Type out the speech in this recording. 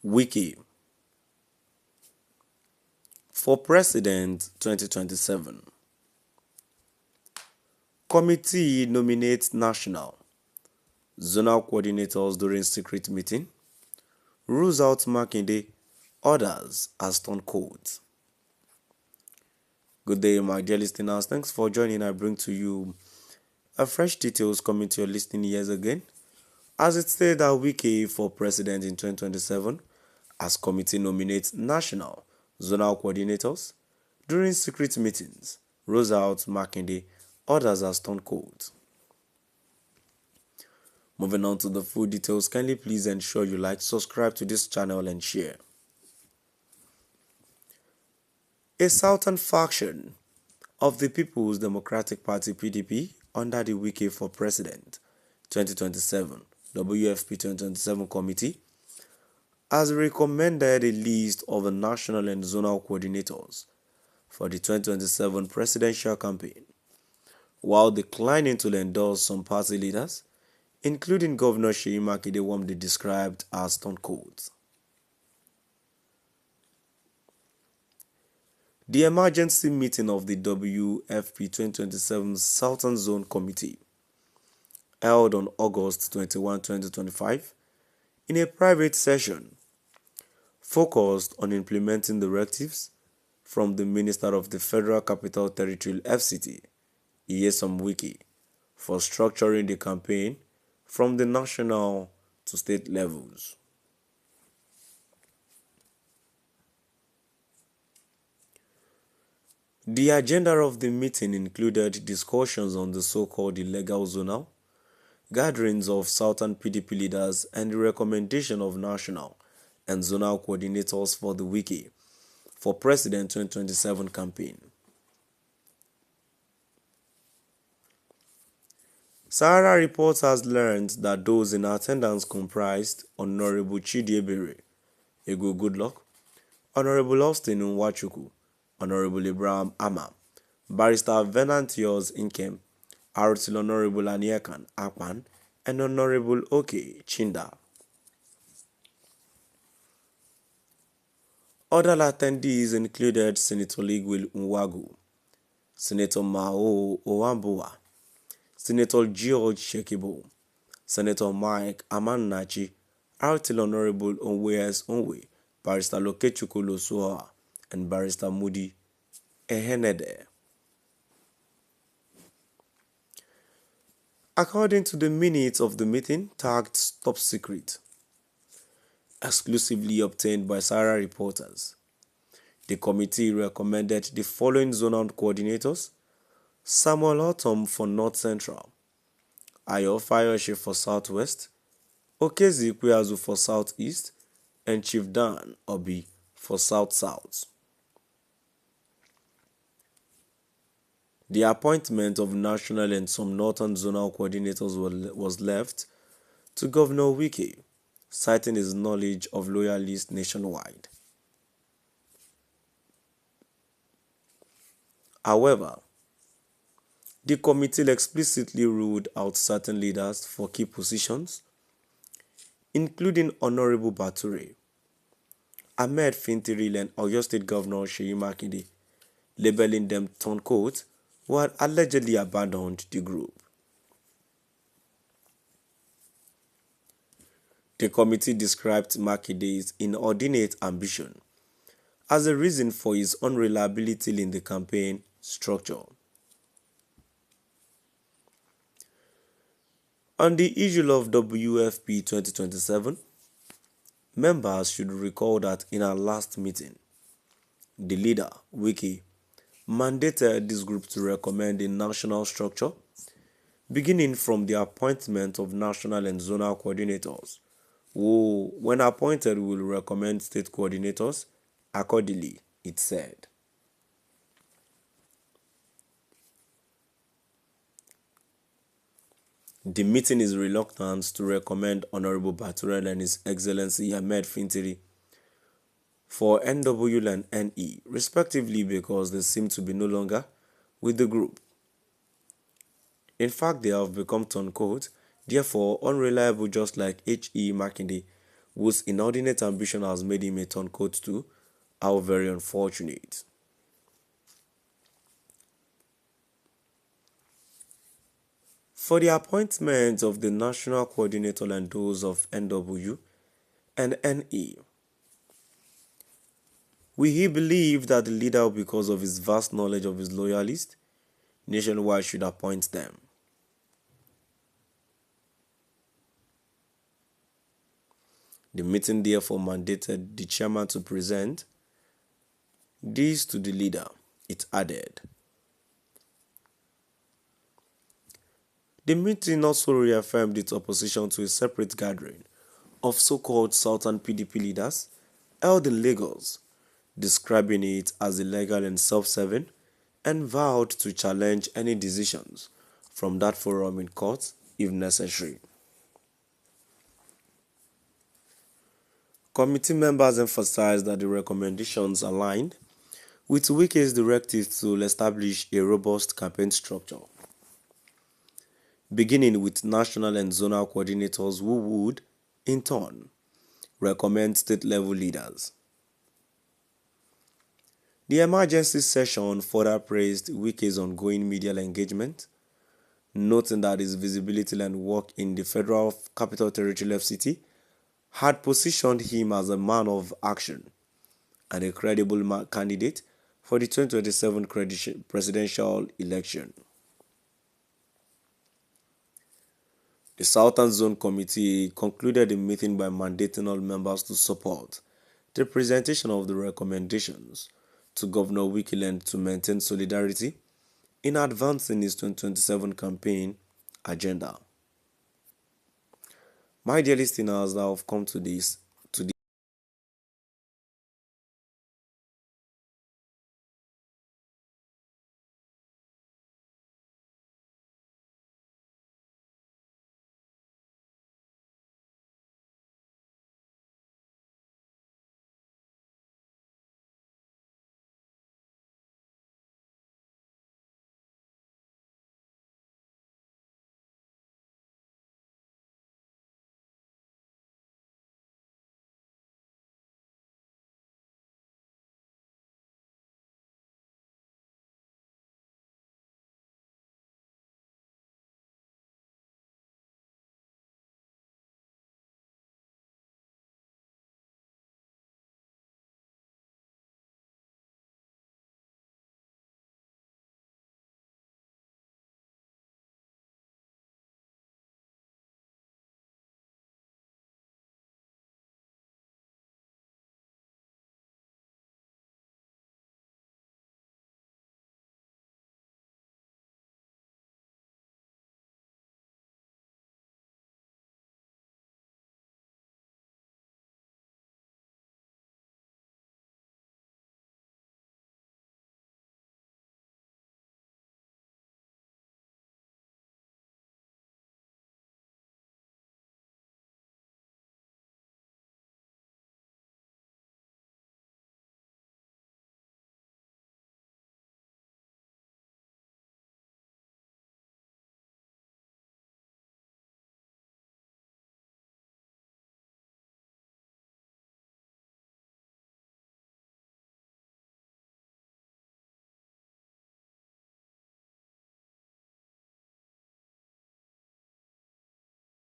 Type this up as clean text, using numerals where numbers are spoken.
Wike for President 2027. Committee nominates national, zonal coordinators during secret meeting. Rules out Makinde, others as Turncoats. Good day, my dear listeners. Thanks for joining. I bring to you a fresh details coming to your listening ears again. As it stated that Wike for President in 2027, as committee nominates national, zonal coordinators during secret meetings. Rules out Makinde, others as Turncoats. Moving on to the full details, kindly please ensure you like, subscribe to this channel and share. A southern faction of the People's Democratic Party (PDP) under the Wike for President 2027 WFP 2027 committee has recommended a list of the national and zonal coordinators for the 2027 presidential campaign, while declining to endorse some party leaders, including Governor Makinde, whom they described as Turncoats. The emergency meeting of the WFP 2027 Southern Zone Committee, held on August 21, 2025, in a private session, focused on implementing directives from the Minister of the Federal Capital Territory (FCT), Nyesom Wike, for structuring the campaign from the national to state levels. The agenda of the meeting included discussions on the so-called illegal zonal, gatherings of Southern PDP leaders, and the recommendation of national and zonal coordinators for the Wike for President 2027 campaign. Sahara Reports has learned that those in attendance comprised Honorable Chidiebere Ego Goodluck, Honorable Austin Nwachukwu, Honorable Abraham Ama, Barrister Venantios Inkem, Artil Honorable Aniekan Akpan, and Honorable Oke Chinda. Other attendees included Senator Ligwil Nwagu, Senator Mao Owambua, Senator George Shekibo, Senator Mike Amannachi, Artil Honorable Onwes Onwe, Barrister Lokechukwu Losoa, and Barrister Moody Ehenede. According to the minutes of the meeting tagged Top Secret, exclusively obtained by Sahara reporters, the committee recommended the following zonal coordinators: Samuel Autumn for North Central, Ayo Fayoshe for Southwest, Okezi Ikweazu for Southeast, and Chief Dan Obi for South-South. The appointment of national and some northern zonal coordinators was left to Governor Wike, citing his knowledge of loyalists nationwide. However, the committee explicitly ruled out certain leaders for key positions, including Honorable Bature, Ahmed Fintiri, and Oyo State Governor Seyi Makinde, labeling them Turncoats who had allegedly abandoned the group. The committee described Makinde's inordinate ambition as a reason for his unreliability in the campaign structure. On the issue of WFP 2027, members should recall that in our last meeting, the leader, Wike, mandated this group to recommend a national structure, beginning from the appointment of national and zonal coordinators, who, when appointed, will recommend state coordinators accordingly, it said. The meeting is reluctant to recommend Honorable Bature and His Excellency Ahmed Fintiri for NW and NE, respectively, because they seem to be no longer with the group. In fact, they have become turncoats, therefore unreliable, just like H.E. Makinde, whose inordinate ambition has made him a turncoat too. How very unfortunate. For the appointment of the national coordinator and those of NW and NE, he believe that the leader, because of his vast knowledge of his loyalists nationwide, should appoint them. The meeting therefore mandated the chairman to present this to the leader. It added. The meeting also reaffirmed its opposition to a separate gathering of so-called Southern PDP leaders held in Lagos, describing it as illegal and self-serving, and vowed to challenge any decisions from that forum in court if necessary. Committee members emphasized that the recommendations aligned with Wike's directive to establish a robust campaign structure, beginning with national and zonal coordinators who would, in turn, recommend state-level leaders. The emergency session further praised Wike's ongoing media engagement, noting that his visibility and work in the Federal Capital Territory FCT had positioned him as a man of action and a credible candidate for the 2027 presidential election. The Southern Zone Committee concluded the meeting by mandating all members to support the presentation of the recommendations to Governor Wike to maintain solidarity in advancing his 2027 campaign agenda. My dear listeners, now have come to this